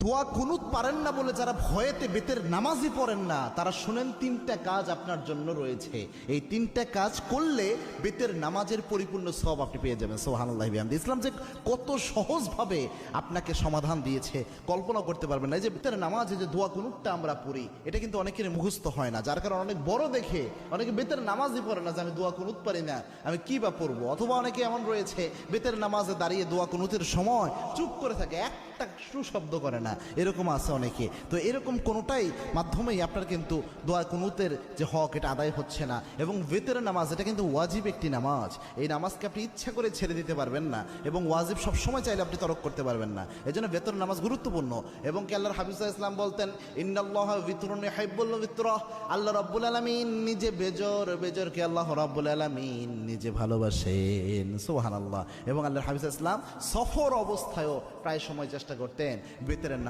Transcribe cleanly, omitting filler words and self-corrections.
দোয়া কুনুত পারেন না বলে যারা ভয়েতে বেতের নামাজই পড়েন না, তারা শুনেন তিনটা কাজ আপনার জন্য রয়েছে। এই তিনটা কাজ করলে বেতের নামাজের পরিপূর্ণ সওয়াব আপনি পেয়ে যাবেন। সুবহানাল্লাহি বিহামদি। ইসলাম যে কত সহজভাবে আপনাকে সমাধান দিয়েছে কল্পনা করতে পারবেন না। এই যে বেতের নামাজে যে দোয়া কুনুতটা আমরা পড়ি, এটা কিন্তু অনেকের মুখস্থ হয় না, যার কারণে অনেক বড় দেখে অনেকে বেতের নামাজই পড়ে না যে আমি দোয়া কুনুত পারি না, আমি কি বা পড়বো। অথবা অনেকে এমন রয়েছে বেতের নামাজে দাঁড়িয়ে দোয়া কুনুতের সময় চুপ করে থাকে, একটা শব্দ করে না, এরকম আছে অনেকে। তো এরকম কোনোটাই মাধ্যমেই আপনার কিন্তু দোয়া কুনুতের যে হক এটা আদায় হচ্ছে না। এবং বেতের নামাজ এটা কিন্তু ওয়াজিব একটি নামাজ, এই নামাজকে আপনি ইচ্ছা করে ছেড়ে দিতে পারবেন না, এবং ওয়াজিব সবসময় চাইলে আপনি তরক করতে পারবেন না। এই জন্য বেতের নামাজ গুরুত্বপূর্ণ। এবং কি আল্লাহর হাবিব সাল্লাল্লাহু আলাইহি ওয়াসাল্লাম বলতেন, ইন্নাল্লাহা বিতরুন ইউহিব্বুল বিতরা, আল্লাহ রাব্বুল আলামিন নিজে বেজরকে আল্লাহ রাব্বুল আলামিন নিজে ভালোবাসেন। সুবহানাল্লাহ। এবং আল্লাহর হাবিব সাল্লাল্লাহু আলাইহি ওয়াসাল্লাম সফর অবস্থায়ও প্রায় সময় চেষ্টা করতেন বেতের